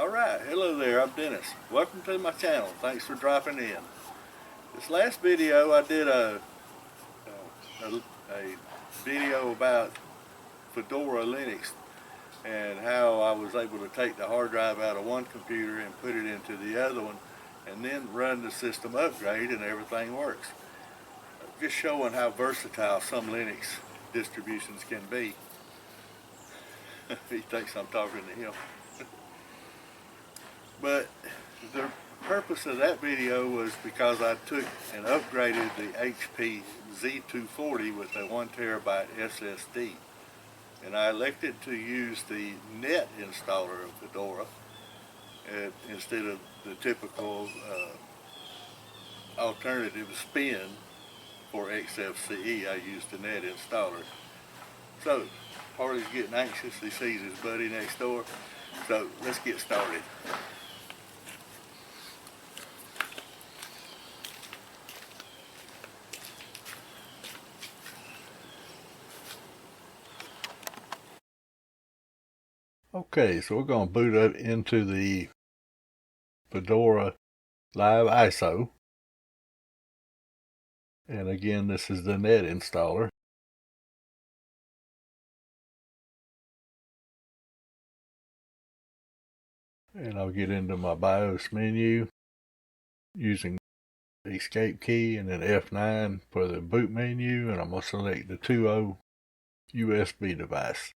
Alright, hello there, I'm Dennis. Welcome to my channel. Thanks for dropping in. This last video I did a video about Fedora Linux and how I was able to take the hard drive out of one computer and put it into the other one and then run the system upgrade and everything works. Just showing how versatile some Linux distributions can be. He thinks I'm talking to him. But the purpose of that video was because I took and upgraded the HP Z240 with a 1 terabyte SSD. And I elected to use the net installer of Fedora instead of the typical alternative spin for XFCE. I used the net installer. So, Harley's getting anxious. He sees his buddy next door. So, let's get started. Okay, so we're going to boot up into the Fedora Live ISO. And again, this is the net installer. And I'll get into my BIOS menu using the escape key and then F9 for the boot menu. And I'm going to select the 2.0 USB device.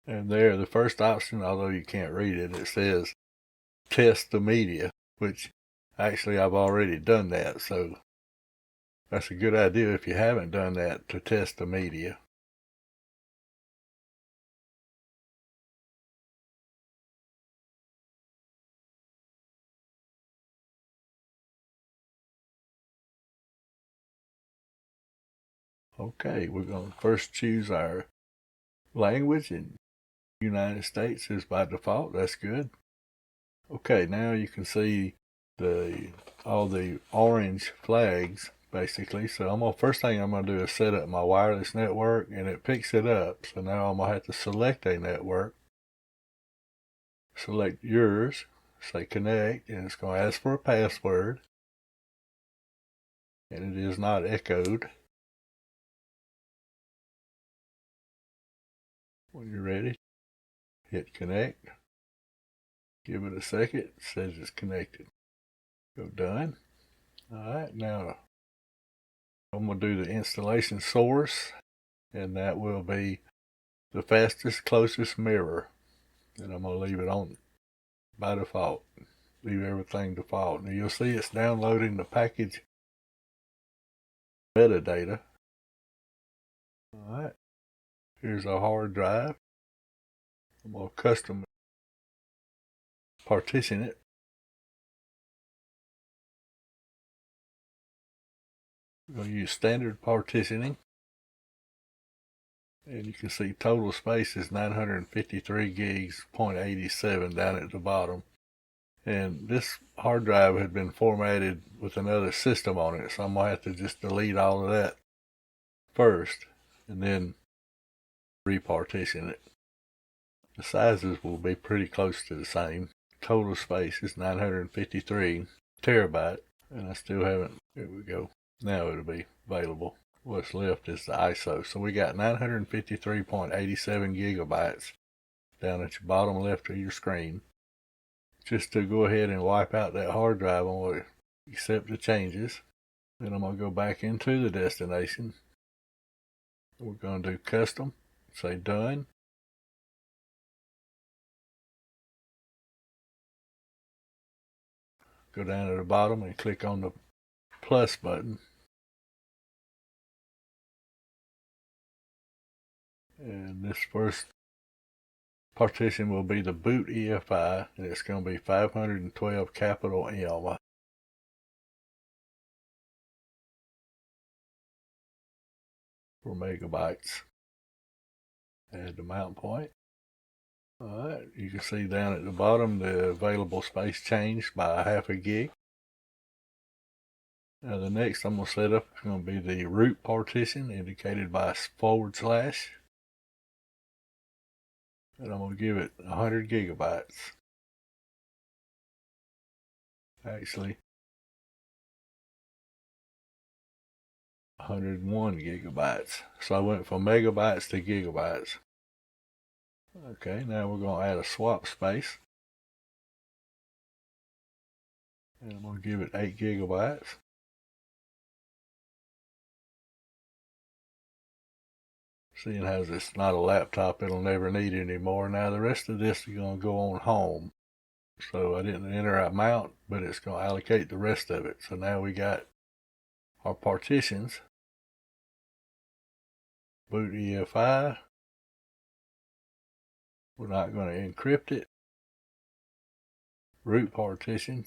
And there, the first option, although you can't read it, it says test the media, which actually I've already done that. So that's a good idea if you haven't done that, to test the media. Okay, we're going to first choose our language, and United States is by default. That's good. Okay, now you can see all the orange flags basically. So first thing I'm gonna do is set up my wireless network, and it picks it up. So now I'm gonna have to select a network. Select yours, say connect, and it's gonna ask for a password. And it is not echoed. When you're ready, hit connect. Give it a second. It says it's connected. Go done. Alright, now I'm going to do the installation source, and that will be the fastest, closest mirror. And I'm going to leave it on by default. Leave everything default. Now you'll see it's downloading the package metadata. Alright, here's our hard drive. I'm going to custom partition it. I'm going to use standard partitioning. And you can see total space is 953 gigs, 0.87 down at the bottom. And this hard drive had been formatted with another system on it, so I'm going to have to just delete all of that first and then repartition it. The sizes will be pretty close to the same. Total space is 953 terabyte, and I still haven't. Here we go. Now it'll be available. What's left is the ISO. So we got 953.87 gigabytes down at your bottom left of your screen. Just to go ahead and wipe out that hard drive, I'm going to accept the changes. Then I'm going to go back into the destination. We're going to do custom. Say done. Go down to the bottom and click on the plus button. And this first partition will be the boot EFI, and it's going to be 512 capital M. For megabytes. Add the mount point. Alright, you can see down at the bottom the available space changed by half a gig. Now the next I'm going to set up is going to be the root partition, indicated by /. And I'm going to give it 100 gigabytes. Actually, 101 gigabytes. So I went from megabytes to gigabytes. Okay, now we're going to add a swap space. And I'm going to give it 8 gigabytes. Seeing as it's not a laptop, it'll never need it anymore. Now the rest of this is going to go on home. So I didn't enter a mount, but it's going to allocate the rest of it. So now we got our partitions. Boot EFI. We're not going to encrypt it. Root partition,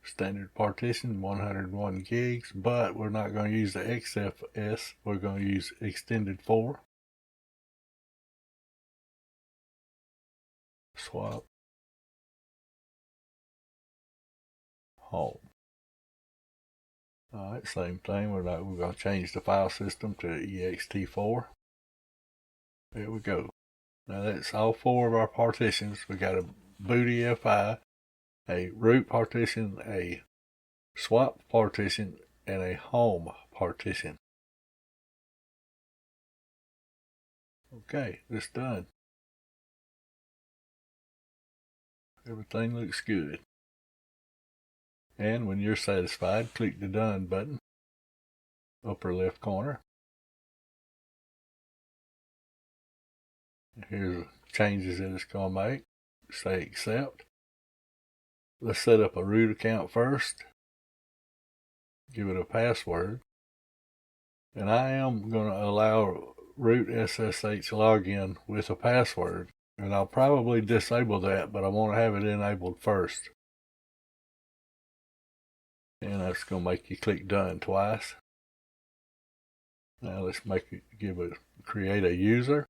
standard partition, 101 gigs, but we're not going to use the XFS. We're going to use extended 4. Swap. Home. Alright, same thing. We're going to change the file system to ext4. There we go. Now that's all 4 of our partitions. We got a boot EFI, a root partition, a swap partition, and a home partition. Okay, it's done. Everything looks good. And when you're satisfied, click the Done button, upper left corner. Here's the changes that it's going to make. Say Accept. Let's set up a root account first. Give it a password. And I am going to allow root SSH login with a password. And I'll probably disable that, but I want to have it enabled first. And that's going to make you click Done twice. Now let's create a user.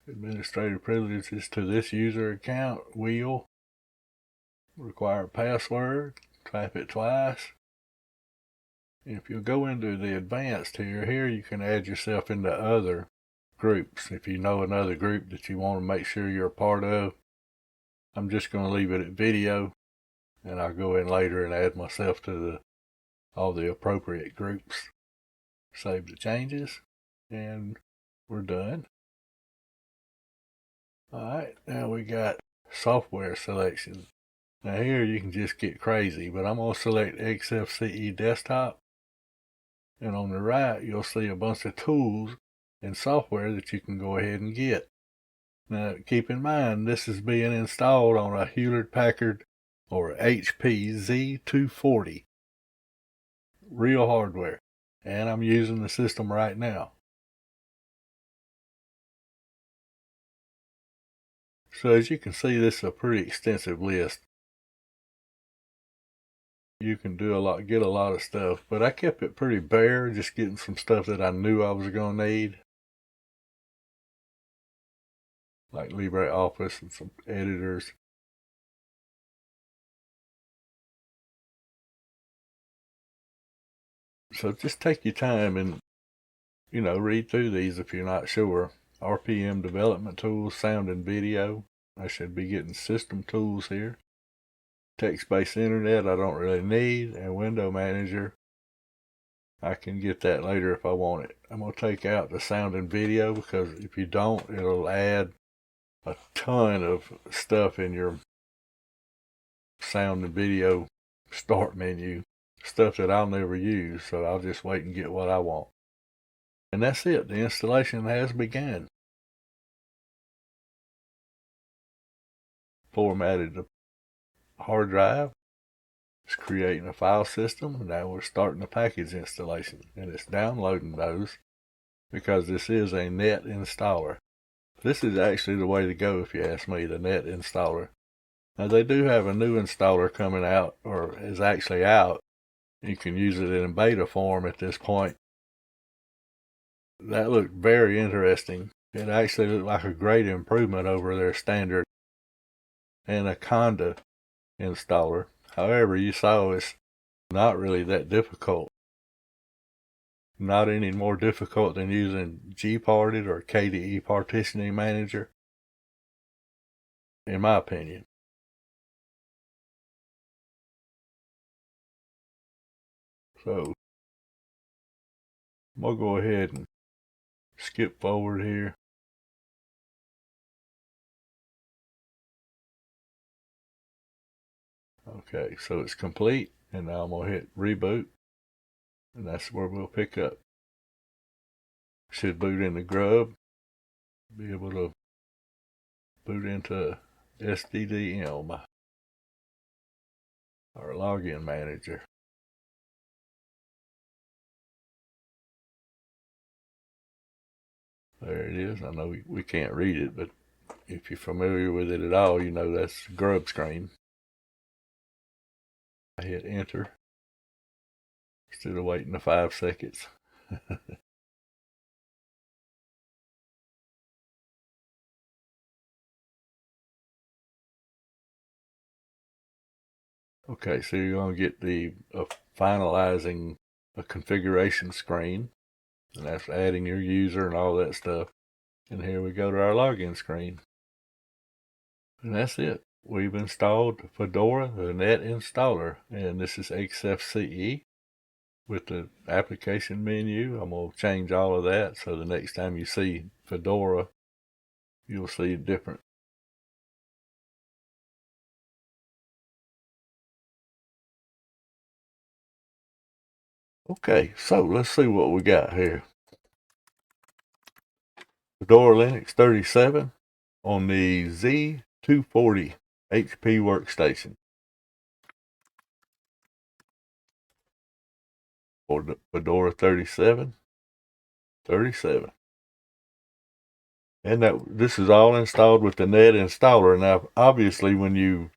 Administrative privileges to this user account. Wheel. Require password. Type it twice. If you go into the advanced here you can add yourself into other groups. If you know another group that you want to make sure you're a part of. I'm just going to leave it at video, and I'll go in later and add myself to all the appropriate groups. Save the changes, and we're done. Alright, now we got software selection. Now here you can just get crazy, but I'm going to select XFCE Desktop. And on the right, you'll see a bunch of tools and software that you can go ahead and get. Now, keep in mind, this is being installed on a Hewlett-Packard or HP Z240. Real hardware. And I'm using the system right now. So as you can see, this is a pretty extensive list. You can get a lot of stuff, but I kept it pretty bare, just getting some stuff that I knew I was going to need. Like LibreOffice and some editors. So just take your time and, read through these if you're not sure. RPM development tools, sound and video. I should be getting system tools here. Text-based internet I don't really need, and window manager I can get that later if I want it. I'm going to take out the sound and video because if you don't, it'll add a ton of stuff in your sound and video start menu, stuff that I'll never use, so I'll just wait and get what I want. And that's it. The installation has begun. Formatted the hard drive. It's creating a file system. Now we're starting the package installation, and it's downloading those because this is a net installer. This is actually the way to go if you ask me, the net installer. Now they do have a new installer coming out, or is actually out. You can use it in beta form at this point. That looked very interesting. It actually looked like a great improvement over their standard Anaconda installer. However, you saw it's not really that difficult. Not any more difficult than using gparted or KDE partitioning manager. in my opinion. So I'm gonna go ahead and skip forward here. Okay, so it's complete, and now I'm gonna hit reboot, and that's where we'll pick up. Should boot into Grub, be able to boot into SDDM, our login manager. There it is. I know we can't read it, but if you're familiar with it at all, you know that's the Grub screen. I hit enter instead of waiting the 5 seconds. Okay, so you're going to get the finalizing a configuration screen, and that's adding your user and all that stuff. And here we go to our login screen. And that's it. We've installed Fedora, the net installer, and this is XFCE with the application menu. I'm going to change all of that so the next time you see Fedora, you'll see it different. Okay, so let's see what we got here. Fedora Linux 37 on the Z240 HP workstation. For the Fedora 37. And this is all installed with the net installer. Now, obviously, when you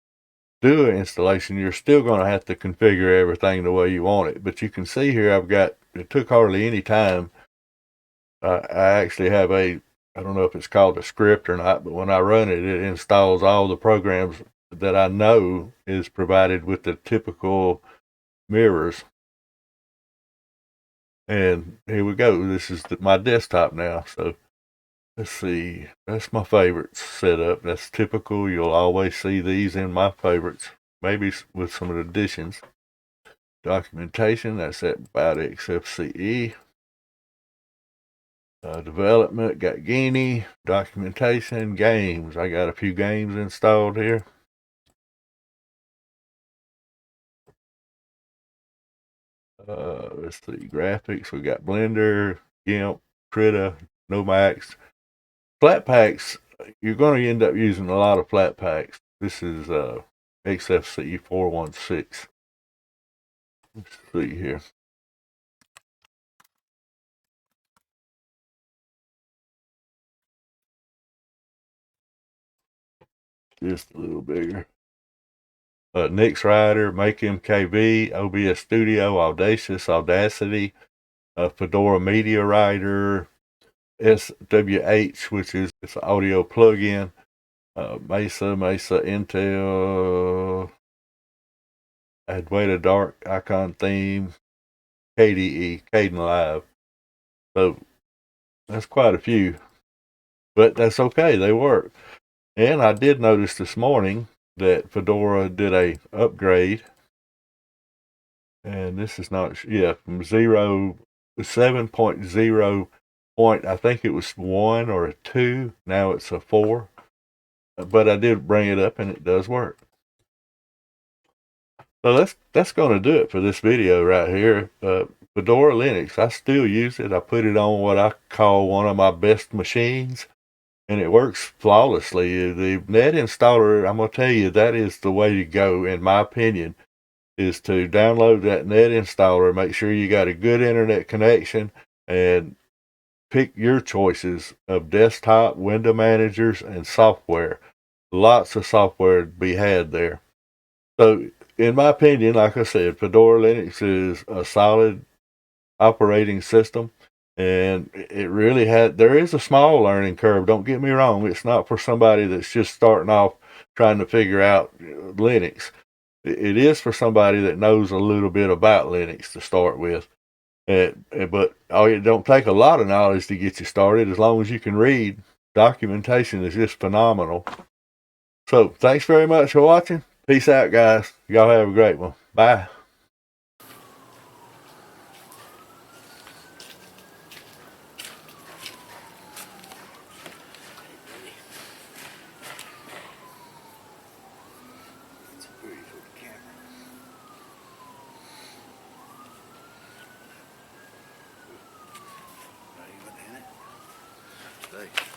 do an installation, you're still going to have to configure everything the way you want it. But you can see here, it took hardly any time. I actually have I don't know if it's called a script or not, but when I run it, it installs all the programs that I know is provided with the typical mirrors. And here we go. This is my desktop now. So let's see. That's my favorites setup. That's typical. You'll always see these in my favorites, maybe with some additions. Documentation, that's about XFCE. Development, got Guinea. Documentation, games. I got a few games installed here. Let's see, graphics. We got Blender, GIMP, Krita, Nomax. Flat packs, you're going to end up using a lot of flat packs. This is XFCE 416. Let's see here. Just a little bigger. Nix Rider, Make MKV, OBS Studio, Audacious, Audacity, Fedora Media Writer, SWH, which is it's an audio plugin, Mesa, Intel, Adwaita Dark Icon Theme, KDE, Kdenlive. So that's quite a few, but that's okay. They work. And I did notice this morning that Fedora did a upgrade, and this is not from 7.0 point. I think it was 1 or a 2. Now it's a 4. But I did bring it up, and it does work. So that's going to do it for this video right here. Fedora Linux, I still use it. I put it on what I call one of my best machines, and it works flawlessly. The net installer, I'm going to tell you, that is the way to go, in my opinion, is to download that net installer, make sure you got a good internet connection, and pick your choices of desktop, window managers, and software. Lots of software to be had there. So, in my opinion, like I said, Fedora Linux is a solid operating system, and it really there is a small learning curve. Don't get me wrong. It's not for somebody that's just starting off trying to figure out Linux. It is for somebody that knows a little bit about Linux to start with. But it don't take a lot of knowledge to get you started. As long as you can read, documentation is just phenomenal. So thanks very much for watching. Peace out, guys. Y'all have a great one. Bye. Thanks.